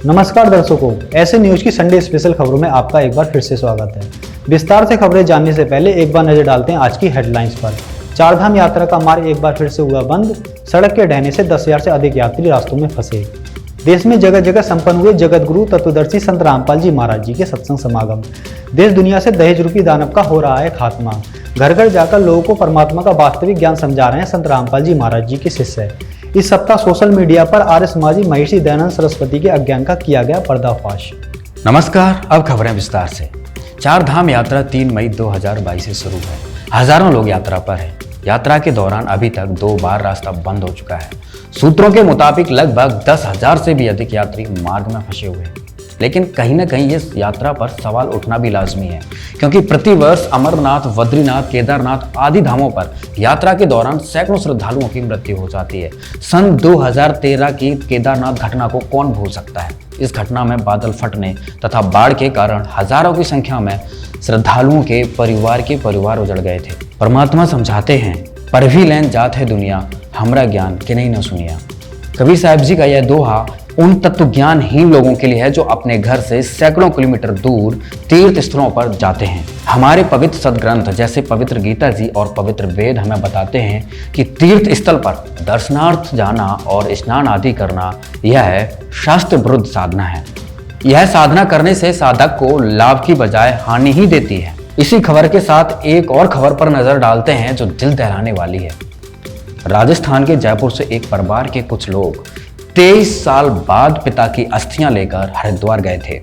नमस्कार दर्शकों, ऐसे न्यूज की संडे स्पेशल खबरों में आपका एक बार फिर से स्वागत है। विस्तार से खबरें जानने से पहले एक बार नजर डालते हैं आज की हेडलाइंस पर। चारधाम यात्रा का मार्ग एक बार फिर से हुआ बंद, सड़क के ढहने से 10,000 से अधिक यात्री रास्तों में फंसे। देश में जगह जगह संपन्न हुए जगत गुरु तत्वदर्शी संत रामपाल जी महाराज जी के सत्संग समागम। देश दुनिया से दहेज रूपी दानव का हो रहा है खात्मा। घर घर जाकर लोगों को परमात्मा का वास्तविक ज्ञान समझा रहे हैं संत रामपाल जी महाराज जी के शिष्य। इस सप्ताह सोशल मीडिया पर आर्य समाजी महिषी दयानंद सरस्वती के अज्ञान का किया गया पर्दाफाश। नमस्कार, अब खबरें विस्तार से। चार धाम यात्रा 3 मई 2022 से शुरू है। हजारों लोग यात्रा पर हैं। यात्रा के दौरान अभी तक 2 बार रास्ता बंद हो चुका है। सूत्रों के मुताबिक लगभग 10,000 से भी अधिक यात्री मार्ग में फंसे हुए हैं। लेकिन कहीं ना कहीं इस यात्रा पर सवाल उठना भी लाजमी है, क्योंकि प्रतिवर्ष अमरनाथ, बद्रीनाथ, केदारनाथ आदि धामों पर यात्रा के दौरान सैकड़ों श्रद्धालुओं की मृत्यु हो जाती है। सन 2013 की केदारनाथ घटना को कौन भूल सकता है। इस घटना में बादल फटने तथा बाढ़ के कारण हजारों की संख्या में श्रद्धालुओं के परिवार उजड़ गए थे। परमात्मा समझाते हैं, पर भी लैन जात है दुनिया, हमरा ज्ञान के नहीं न सुनिया। कबीर साहब जी का यह दोहा उन तत्व ज्ञानहीन लोगों के लिए है जो अपने घर से सैकड़ों किलोमीटर दूर तीर्थ स्थलों पर जाते हैं। हमारे पवित्र सदग्रंथ जैसे पवित्र गीता जी और पवित्र वेद हमें बताते हैं कि तीर्थ स्थल पर दर्शनार्थ जाना और स्नान आदि करना यह शास्त्र विरुद्ध साधना है। यह साधना करने से साधक को लाभ की बजाय हानि ही देती है। इसी खबर के साथ एक और खबर पर नजर डालते हैं जो दिल दहलाने वाली है। राजस्थान के जयपुर से एक परिवार के कुछ लोग 23 साल बाद पिता की अस्थियां लेकर हरिद्वार गए थे।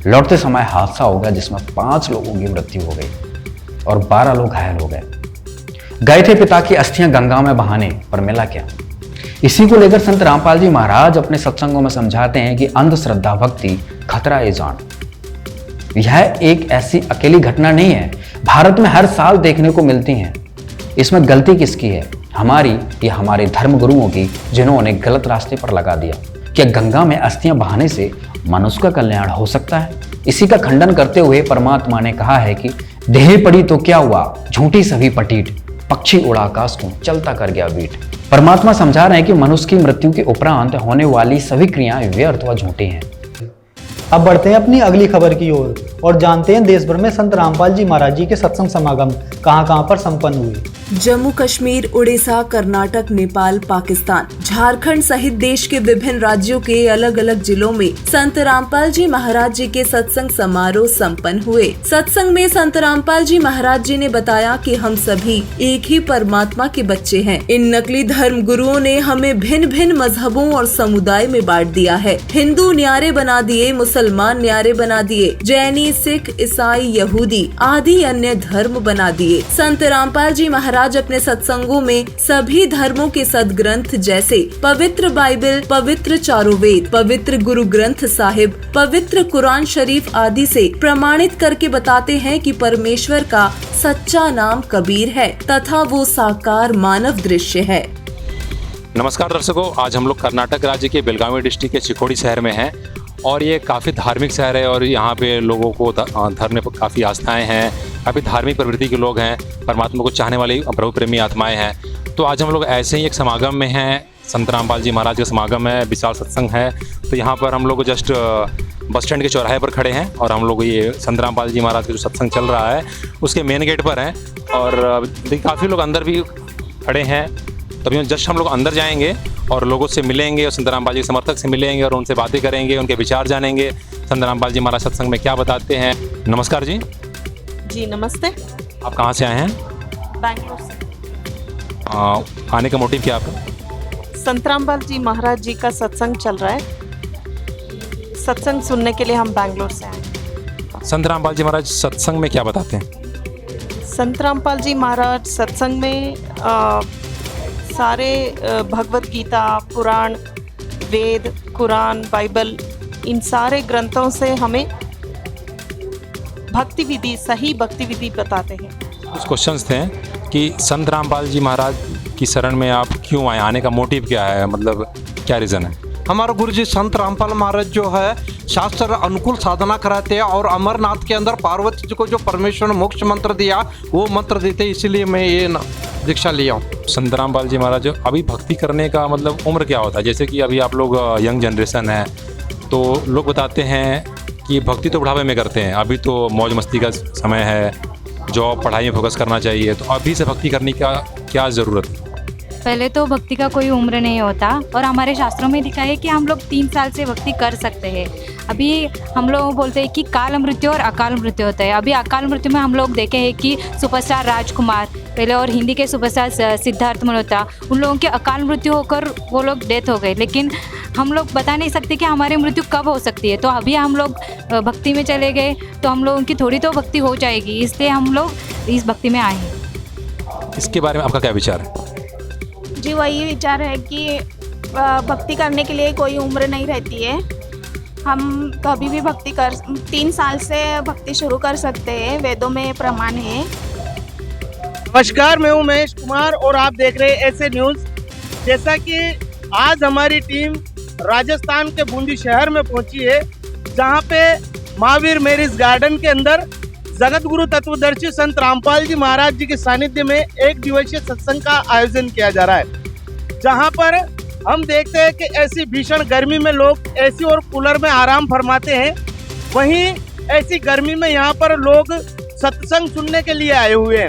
लौटते समय हादसा हो गया जिसमें 5 लोगों की मृत्यु हो गई और 12 लोग घायल हो गए थे पिता की अस्थियां गंगा में बहाने, पर मिला क्या। इसी को लेकर संत रामपाल जी महाराज अपने सत्संगों में समझाते हैं कि अंधश्रद्धा भक्ति खतरा ए जान। यह एक ऐसी अकेली घटना नहीं है, भारत में हर साल देखने को मिलती है। इसमें गलती किसकी है, हमारी या हमारे धर्म गुरुओं की, जिन्होंने गलत रास्ते पर लगा दिया। क्या गंगा में अस्थियां बहाने से मनुष्य का कल्याण हो सकता है? इसी का खंडन करते हुए परमात्मा ने कहा है कि देह पड़ी तो क्या हुआ, झूठी सभी पटीट, पक्षी उड़ा आकाश को चलता कर गया बीट। परमात्मा समझा रहे हैं कि मनुष्य की मृत्यु के उपरांत होने वाली सभी क्रियाएं व्यर्थ व झूठी हैं। अब बढ़ते हैं अपनी अगली खबर की ओर और जानते हैं देश भर में संत रामपाल जी महाराज जी के सत्संग समागम कहां पर संपन्न हुए। जम्मू कश्मीर, उड़ीसा, कर्नाटक, नेपाल, पाकिस्तान, झारखंड सहित देश के विभिन्न राज्यों के अलग अलग जिलों में संत रामपाल जी महाराज जी के सत्संग समारोह संपन्न हुए। सत्संग में संत रामपाल जी महाराज जी ने बताया कि हम सभी एक ही परमात्मा के बच्चे हैं। इन नकली धर्म गुरुओं ने हमें भिन्न भिन्न मजहबों और समुदाय में बांट दिया है। हिंदू न्यारे बना दिए, मुसलमान न्यारे बना दिए, जैनी, सिख, ईसाई, यहूदी आदि अन्य धर्म बना दिए। संत रामपाल जी महाराज अपने सत्संगों में सभी धर्मों के सदग्रंथ जैसे पवित्र बाइबल, पवित्र चारों वेद, पवित्र गुरु ग्रंथ साहिब, पवित्र कुरान शरीफ आदि से प्रमाणित करके बताते हैं कि परमेश्वर का सच्चा नाम कबीर है तथा वो साकार मानव दृश्य है। नमस्कार दर्शकों, आज हम लोग कर्नाटक राज्य के बेलगावी डिस्ट्रिक्ट के चिकोड़ी शहर में हैं और ये काफ़ी धार्मिक शहर है और यहाँ पे लोगों को धर्म में काफ़ी आस्थाएं हैं, काफ़ी धार्मिक प्रवृत्ति के लोग हैं, परमात्मा को चाहने वाली प्रभु प्रेमी आत्माएं हैं। तो आज हम लोग ऐसे ही एक समागम में हैं, संत रामपाल जी महाराज का समागम है, विशाल सत्संग है। तो यहाँ पर हम लोग जस्ट बस स्टैंड के चौराहे पर खड़े हैं और हम लोग ये संत रामपाल जी महाराज का जो सत्संग चल रहा है उसके मेन गेट पर हैं और काफ़ी लोग अंदर भी खड़े हैं। तभी जस्ट हम लोग अंदर जाएंगे और लोगों से मिलेंगे और संत रामपाल जी के समर्थक से मिलेंगे और उनसे बातें करेंगे, उनके विचार जानेंगे, संत रामपाल जी महाराज सत्संग में क्या बताते हैं। नमस्कार जी। जी नमस्ते। आप कहाँ से आए हैं? बैंगलोर से। आने का मोटिव क्या आपका? संत रामपाल जी महाराज जी का सत्संग चल रहा है, सत्संग सुनने के लिए हम बैंगलोर से आए। संत रामपाल जी महाराज सत्संग में क्या बताते हैं? संत रामपाल जी महाराज सत्संग में सारे भगवत गीता, पुराण, वेद, कुरान, बाइबल, इन सारे ग्रंथों से हमें भक्ति विधि, सही भक्ति विधि बताते हैं। कुछ क्वेश्चंस थे कि संत रामपाल जी महाराज की शरण में आप क्यों आए, आने का मोटिव क्या है, मतलब क्या रीज़न है? हमारा गुरु जी संत रामपाल महाराज जो है शास्त्र अनुकूल साधना कराते हैं और अमरनाथ के अंदर पार्वती जी को जो परमेश्वर ने मोक्ष मंत्र दिया वो मंत्र देते, इसीलिए मैं ये दीक्षा लिया हूँ। संत रामपाल जी महाराज अभी भक्ति करने का मतलब उम्र क्या होता है? जैसे कि अभी आप लोग यंग जनरेशन है तो लोग बताते हैं कि भक्ति तो बुढ़ापे में करते हैं, अभी तो मौज मस्ती का समय है, जॉब पढ़ाई में फोकस करना चाहिए, तो अभी से भक्ति करने का क्या ज़रूरत है? पहले तो भक्ति का कोई उम्र नहीं होता और हमारे शास्त्रों में लिखा है कि हम लोग 3 साल से भक्ति कर सकते हैं। अभी हम लोग बोलते हैं कि काल मृत्यु और अकाल मृत्यु होता है। अभी अकाल मृत्यु में हम लोग देखे हैं कि सुपरस्टार राजकुमार पहले और हिंदी के सुपरस्टार सिद्धार्थ मल्होत्रा, उन लोगों की अकाल मृत्यु होकर वो लोग डेथ हो गए, लेकिन हम लोग बता नहीं सकते कि हमारी मृत्यु कब हो सकती है। तो अभी हम लोग भक्ति में चले गए तो हम लोगों की थोड़ी तो भक्ति हो जाएगी, इसलिए हम लोग इस भक्ति में आए हैं। इसके बारे में आपका क्या विचार है? जी वही विचार है कि भक्ति करने के लिए कोई उम्र नहीं रहती है। हम कभी भी भक्ति कर 3 साल से भक्ति शुरू कर सकते हैं, वेदों में प्रमाण है। नमस्कार, मैं हूं महेश कुमार और आप देख रहे हैं ऐसे न्यूज़। जैसा कि आज हमारी टीम राजस्थान के बूंदी शहर में पहुंची है, जहां पे महावीर मैरिज गार्डन के अंदर जगत गुरु तत्वदर्शी संत रामपाल जी महाराज जी के सानिध्य में 1 दिवसीय सत्संग का आयोजन किया जा रहा है, जहां पर हम देखते हैं कि ऐसी भीषण गर्मी में लोग एसी और कूलर में आराम फरमाते हैं, वहीं ऐसी गर्मी में यहाँ पर लोग सत्संग सुनने के लिए आए हुए हैं।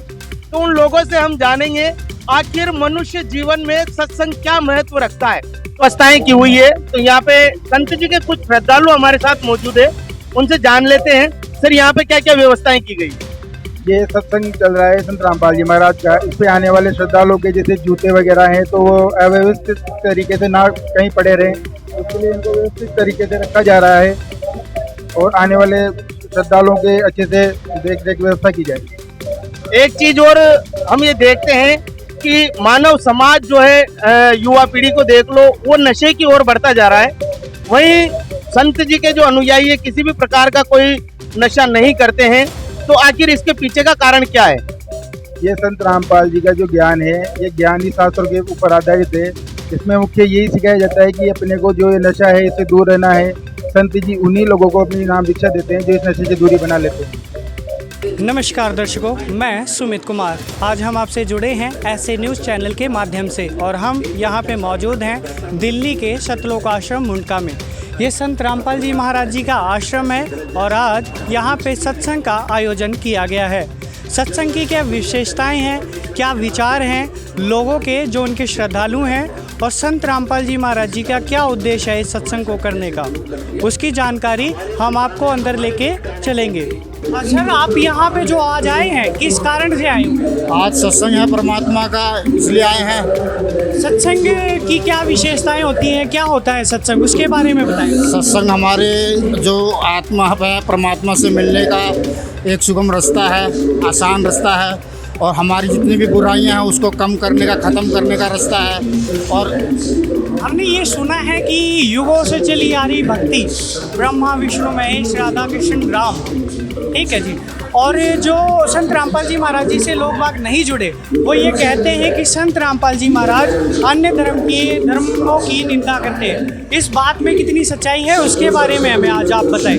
तो उन लोगों से हम जानेंगे आखिर मनुष्य जीवन में सत्संग क्या महत्व रखता है। व्यवस्थाएं की हुई है, तो यहाँ पे संत जी के कुछ श्रद्धालु हमारे साथ मौजूद है, उनसे जान लेते हैं। सर, यहाँ पे क्या क्या व्यवस्थाएं की गई? ये सत्संग चल रहा है संत रामपाल जी महाराज का। इस पे आने वाले श्रद्धालुओं के जैसे जूते वगैरह हैं तो वो अव्यवस्थित तरीके से ना कहीं पड़े रहें, उसके लिए इनको व्यवस्थित तरीके से रखा जा रहा है और आने वाले श्रद्धालुओं के अच्छे से देख रेख व्यवस्था की जाए। एक चीज और हम ये देखते हैं कि मानव समाज जो है, युवा पीढ़ी को देख लो, वो नशे की ओर बढ़ता जा रहा है। वहीं संत जी के जो अनुयायी है किसी भी प्रकार का कोई नशा नहीं करते हैं, तो आखिर इसके पीछे का कारण क्या है? ये संत रामपाल जी का जो ज्ञान है, ये ज्ञान ही शास्त्रों के ऊपर आधारित है। इसमें मुख्य यही सिखाया जाता है कि अपने को जो ये नशा है इससे दूर रहना है। संत जी उन्हीं लोगों को अपनी नाम दीक्षा देते हैं जो इस नशे से दूरी बना लेते हैं। नमस्कार दर्शकों, मैं सुमित कुमार। आज हम आपसे जुड़े हैं ऐसे न्यूज़ चैनल के माध्यम से और हम यहाँ पे मौजूद हैं दिल्ली के सतलोक आश्रम मुंडका में। ये संत रामपाल जी महाराज जी का आश्रम है और आज यहाँ पे सत्संग का आयोजन किया गया है। सत्संग की क्या विशेषताएं हैं, क्या विचार हैं लोगों के जो उनके श्रद्धालु हैं और संत रामपाल जी महाराज जी का क्या उद्देश्य है इस सत्संग को करने का, उसकी जानकारी हम आपको अंदर लेके चलेंगे। अच्छा, आप यहाँ पे जो आज आए हैं किस कारण से आए? आज सत्संग है परमात्मा का, इसलिए आए हैं। सत्संग की क्या विशेषताएं होती हैं, क्या होता है सत्संग, उसके बारे में बताएं। सत्संग हमारे जो आत्मा है परमात्मा से मिलने का एक सुगम रास्ता है, आसान रास्ता है और हमारी जितनी भी बुराइयां हैं उसको कम करने का, ख़त्म करने का रास्ता है। और हमने ये सुना है कि युगों से चली आ रही भक्ति, ब्रह्मा विष्णु महेश राधा कृष्ण राम, ठीक है जी। और जो संत रामपाल जी महाराज जी से लोग बाग नहीं जुड़े, वो ये कहते हैं कि संत रामपाल जी महाराज अन्य धर्मों की निंदा करते हैं। इस बात में कितनी सच्चाई है उसके बारे में हमें आज आप बताएं।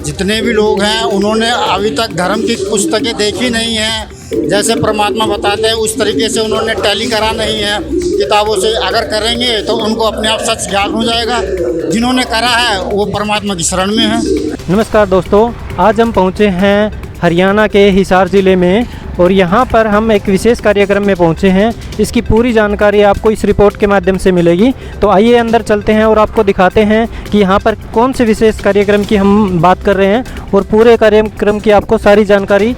जितने भी लोग हैं उन्होंने अभी तक धर्म की पुस्तकें देखी नहीं हैं, जैसे परमात्मा बताते हैं उस तरीके से उन्होंने टैली करा नहीं है किताबों से। अगर करेंगे तो उनको अपने आप सच ज्ञान हो जाएगा। जिन्होंने करा है वो परमात्मा की शरण में है। नमस्कार दोस्तों, आज हम पहुंचे हैं हरियाणा के हिसार ज़िले में और यहाँ पर हम एक विशेष कार्यक्रम में पहुँचे हैं। इसकी पूरी जानकारी आपको इस रिपोर्ट के माध्यम से मिलेगी। तो आइए अंदर चलते हैं और आपको दिखाते हैं कि यहाँ पर कौन से विशेष कार्यक्रम की हम बात कर रहे हैं और पूरे कार्यक्रम की आपको सारी जानकारी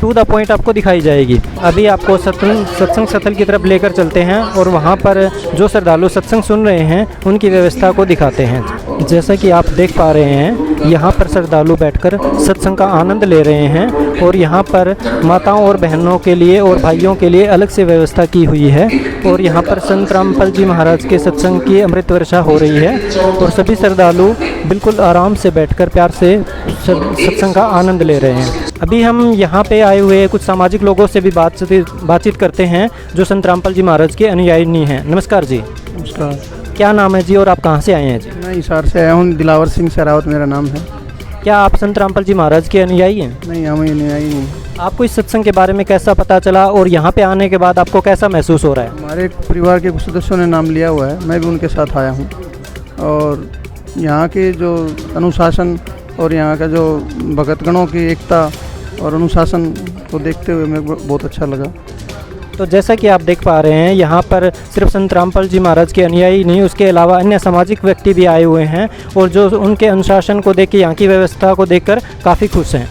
टू द पॉइंट आपको दिखाई जाएगी। अभी आपको सत्संग स्थल की तरफ लेकर चलते हैं और वहाँ पर जो श्रद्धालु सत्संग सुन रहे हैं उनकी व्यवस्था को दिखाते हैं। जैसा कि आप देख पा रहे हैं, यहाँ पर श्रद्धालु बैठकर सत्संग का आनंद ले रहे हैं और यहाँ पर माताओं और बहनों के लिए और भाइयों के लिए अलग से व्यवस्था की हुई है। और यहाँ पर संत रामपाल जी महाराज के सत्संग की अमृत वर्षा हो रही है और सभी श्रद्धालु बिल्कुल आराम से बैठकर प्यार से सत्संग का आनंद ले रहे हैं। अभी हम यहाँ पे आए हुए कुछ सामाजिक लोगों से भी बातचीत करते हैं जो संत रामपाल जी महाराज के अनुयायी हैं। नमस्कार जी। नमस्कार। क्या नाम है जी और आप कहाँ से आए हैं जी? मैं हिसार से आया हूँ, दिलावर सिंह सहरावत मेरा नाम है। क्या आप संत रामपाल जी महाराज के अनुयायी हैं? नहीं, हम अनुयायी नहीं। आपको इस सत्संग के बारे में कैसा पता चला और यहाँ पे आने के बाद आपको कैसा महसूस हो रहा है? हमारे परिवार के कुछ सदस्यों ने नाम लिया हुआ है, मैं भी उनके साथ आया हूँ और यहाँ के जो अनुशासन और यहाँ का जो भगतगणों की एकता और अनुशासन को देखते हुए मेरे को बहुत अच्छा लगा। तो जैसा कि आप देख पा रहे हैं, यहाँ पर सिर्फ संत रामपाल जी महाराज के अनुयायी नहीं, उसके अलावा अन्य सामाजिक व्यक्ति भी आए हुए हैं और जो उनके अनुशासन को देख के, यहाँ की व्यवस्था को देखकर काफ़ी खुश हैं।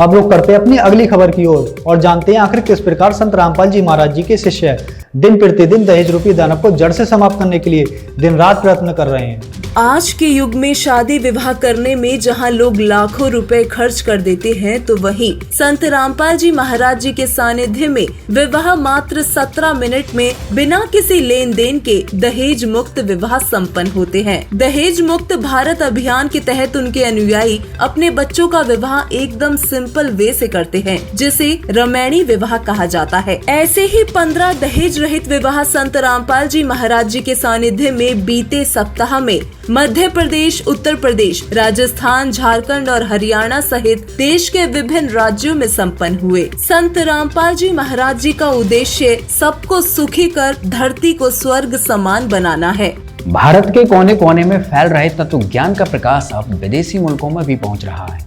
अब लोग करते हैं अपनी अगली खबर की ओर और जानते हैं आखिर किस प्रकार संत रामपाल जी महाराज जी के शिष्य दिन प्रतिदिन दहेज रूपी दानव को जड़ से समाप्त करने के लिए दिन रात प्रयत्न कर रहे हैं। आज के युग में शादी विवाह करने में जहां लोग लाखों रुपए खर्च कर देते हैं, तो वहीं संत रामपाल जी महाराज जी के सानिध्य में विवाह मात्र 17 मिनट में बिना किसी लेन देन के दहेज मुक्त विवाह संपन्न होते हैं। दहेज मुक्त भारत अभियान के तहत उनके अनुयायी अपने बच्चों का विवाह एकदम सिंपल वे से करते हैं, जिसे रमैणी विवाह कहा जाता है। ऐसे ही 15 दहेज रहित विवाह संत रामपाल जी महाराज जी के सानिध्य में बीते सप्ताह में मध्य प्रदेश, उत्तर प्रदेश, राजस्थान, झारखंड और हरियाणा सहित देश के विभिन्न राज्यों में संपन्न हुए। संत रामपाल जी महाराज जी का उद्देश्य सबको सुखी कर धरती को स्वर्ग समान बनाना है। भारत के कोने कोने में फैल रहे तत्व ज्ञान का प्रकाश अब विदेशी मुल्कों में भी पहुंच रहा है।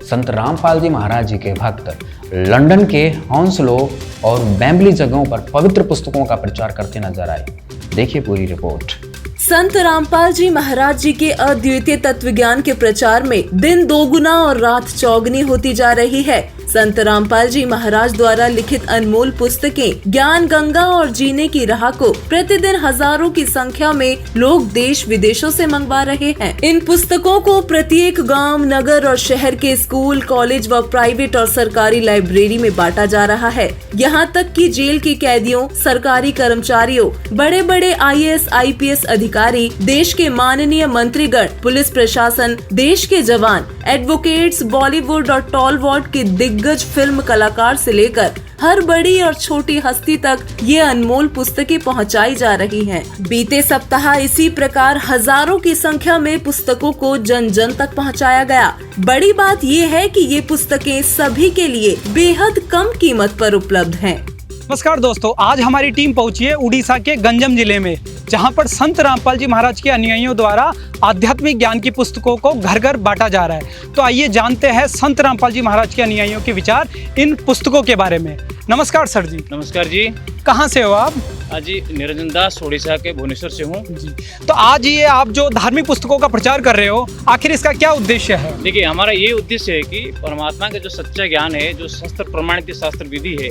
संत रामपाल जी महाराज जी के भक्त लंदन के हॉन्सलो और वेम्बली जगहों पर पवित्र पुस्तकों का प्रचार करते नजर आए। देखिए पूरी रिपोर्ट। संत रामपाल जी महाराज जी के अद्वितीय तत्व ज्ञान के प्रचार में दिन दोगुना और रात चौगुनी होती जा रही है। संत रामपाल जी महाराज द्वारा लिखित अनमोल पुस्तकें ज्ञान गंगा और जीने की राह को प्रतिदिन हजारों की संख्या में लोग देश विदेशों से मंगवा रहे हैं। इन पुस्तकों को प्रत्येक गांव, नगर और शहर के स्कूल, कॉलेज व प्राइवेट और सरकारी लाइब्रेरी में बांटा जा रहा है। यहाँ तक कि जेल के कैदियों, सरकारी कर्मचारियों, बड़े बड़े IAS, IPS अधिकारी, देश के माननीय मंत्रीगण, पुलिस प्रशासन, देश के जवान, एडवोकेट्स, बॉलीवुड और टॉलीवुड के दिग्गज फिल्म कलाकार से लेकर हर बड़ी और छोटी हस्ती तक ये अनमोल पुस्तकें पहुंचाई जा रही हैं। बीते सप्ताह इसी प्रकार हजारों की संख्या में पुस्तकों को जन जन तक पहुंचाया गया। बड़ी बात ये है कि ये पुस्तकें सभी के लिए बेहद कम कीमत पर उपलब्ध हैं। नमस्कार दोस्तों, आज हमारी टीम पहुंची है उड़ीसा के गंजम जिले में, जहां पर संत रामपाल जी महाराज के अनुयायियों द्वारा आध्यात्मिक ज्ञान की पुस्तकों को घर घर बांटा जा रहा है। तो आइए जानते हैं संत रामपाल जी महाराज के अनुयायियों के विचार इन पुस्तकों के बारे में। नमस्कार सर जी। नमस्कार जी। कहाँ से हो आप? जी निरंजन दास, उड़ीसा के भुवनेश्वर से हूँ जी। तो आज ये आप जो धार्मिक पुस्तकों का प्रचार कर रहे हो, आखिर इसका क्या उद्देश्य है? देखिए, हमारा ये उद्देश्य है कि परमात्मा का जो सच्चा ज्ञान है, जो शास्त्र प्रमाणित शास्त्र विधि है,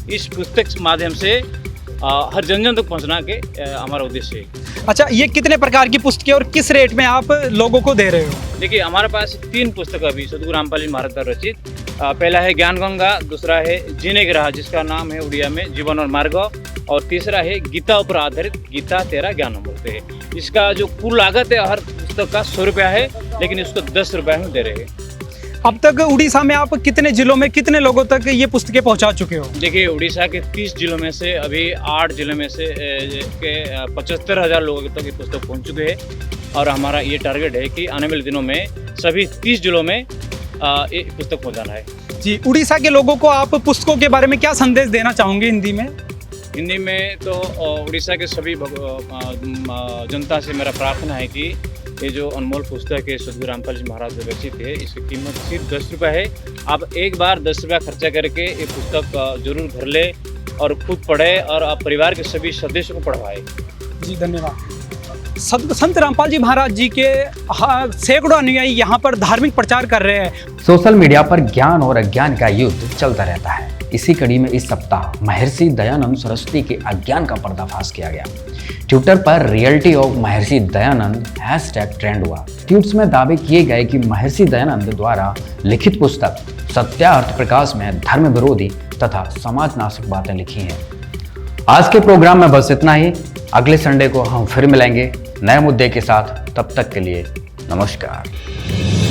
इस पुस्तक के माध्यम से हर जन जन तक पहुँचना के हमारा उद्देश्य है। अच्छा, ये कितने प्रकार की पुस्तकें और किस रेट में आप लोगों को दे रहे हो? देखिए, हमारे पास 3 पुस्तक अभी सदगुरु रामपाल जी महाराज द्वारा रचित। पहला है ज्ञान गंगा, दूसरा है जीने की राह, जिसका नाम है उड़िया में जीवन और मार्ग, और तीसरा है गीता पर आधारित गीता तेरा ज्ञान बोलते हैं। इसका जो कुल लागत है हर पुस्तक का 100 रुपया है, लेकिन इसको 10 रुपये में दे रहे हैं। अब तक उड़ीसा में आप कितने जिलों में कितने लोगों तक ये पुस्तकें पहुंचा चुके हो? देखिए, उड़ीसा के 30 जिलों में से अभी 8 जिलों में से 75,000 लोगों तक ये पुस्तक पहुंच चुके हैं, और हमारा ये टारगेट है कि आने वाले दिनों में सभी 30 जिलों में ये पुस्तक पहुंचाना है। जी, उड़ीसा के लोगों को आप पुस्तकों के बारे में क्या संदेश देना चाहोगे हिंदी में? हिंदी में तो उड़ीसा के सभी जनता से मेरा प्रार्थना है कि ये जो अनमोल पुस्तक है सदगुरु रामपाल जी महाराज रचित है, इसकी कीमत सिर्फ 10 रुपये है। आप एक बार 10 रुपया खर्चा करके ये पुस्तक जरूर भर ले और खुद पढ़े और आप परिवार के सभी सदस्यों को पढ़वाए। जी धन्यवाद। संत रामपाल जी महाराज जी के सैकड़ों अनुयायी यहाँ पर धार्मिक प्रचार कर रहे हैं। सोशल मीडिया पर ज्ञान और अज्ञान का युद्ध चलता रहता है। इसी कड़ी में इस सप्ताह महर्षि दयानंद सरस्वती के अज्ञान का पर्दाफाश किया गया। ट्विटर पर reality of Maharshi Dayanand hashtag trend हुआ। ट्वीट्स में दावे किए गए कि महर्षि दयानंद द्वारा लिखित पुस्तक सत्यार्थ प्रकाश में धर्म विरोधी तथा समाजनाशक बातें लिखी हैं। आज के प्रोग्राम में बस इतना ही। अगले संडे को हम फिर मिलेंगे नए मुद्दे के साथ। तब तक के लिए नमस्कार।